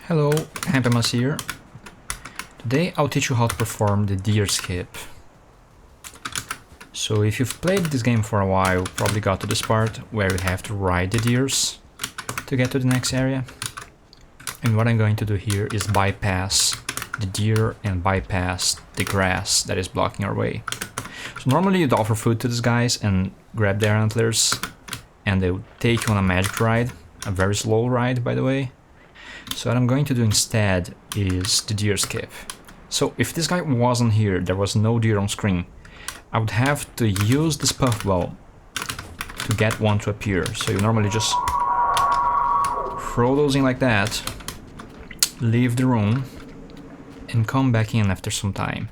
Hello, Hampemas here. Today I'll teach you how to perform the Deerskip. So if you've played this game for a while, you probably got to this part where you have to ride the deers to get to the next area. And what I'm going to do here is bypass the deer and bypass the grass that is blocking our way. So normally you'd offer food to these guys and grab their antlers, and they would take you on a magic ride, a very slow ride by the way. So what I'm going to do instead is the Deerskip. So if this guy wasn't here, there was no deer on screen, I would have to use this puffball to get one to appear. So you normally just throw those in like that, leave the room, and come back in after some time.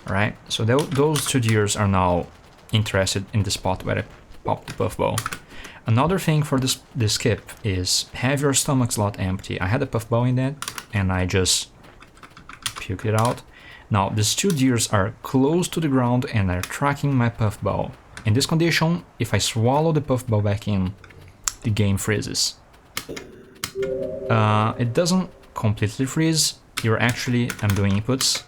Alright, so those two deers are now interested in the spot where I popped the puffball. Another thing for this skip is have your stomach slot empty. I had a puffball in that and I just puked it out. Now these two deers are close to the ground and are tracking my puffball. In this condition, if I swallow the puffball back in, the game freezes. It doesn't completely freeze. You're actually, I'm doing inputs.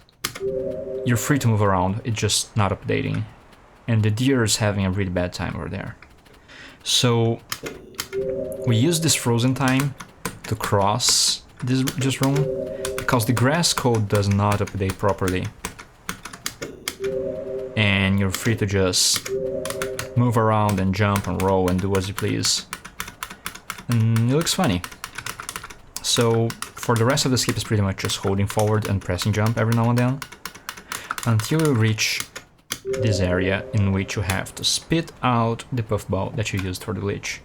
You're free to move around, it's just not updating. And the deer is having a really bad time over there. So we use this frozen time to cross this room because the grass code does not update properly. And you're free to just move around and jump and roll and do as you please. And it looks funny. So for the rest of the skip is pretty much just holding forward and pressing jump every now and then until you reach this area in which you have to spit out the puffball that you used for the glitch.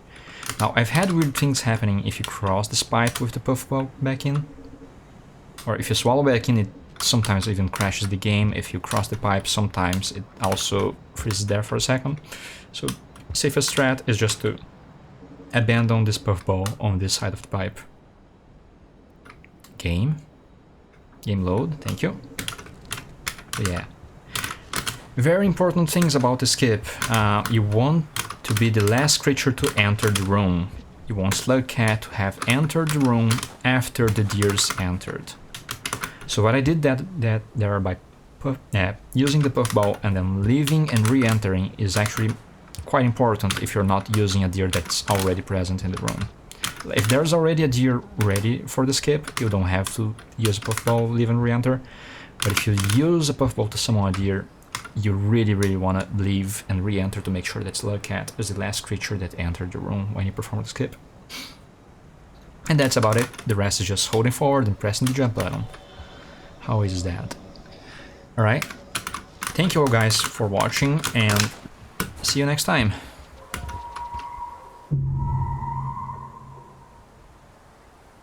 Now I've had weird things happening if you cross this pipe with the puffball back in, or if you swallow back in, it sometimes even crashes the game. If you cross the pipe, sometimes it also freezes there for a second. So safest strat is just to abandon this puffball on this side of the pipe. Game load, thank you. But yeah. Very important things about the skip. You want to be the last creature to enter the room. You want Slugcat to have entered the room after the deers entered. So what I did there by using the puffball and then leaving and re-entering is actually quite important if you're not using a deer that's already present in the room. If there's already a deer ready for the skip, you don't have to use a puffball, leave and re-enter. But if you use a puffball to summon a deer, you really want to leave and re-enter to make sure that Slugcat is the last creature that entered the room when you perform the skip. And that's about it. The rest is just holding forward and pressing the jump button. How easy is that? Alright. Thank you all guys for watching and see you next time.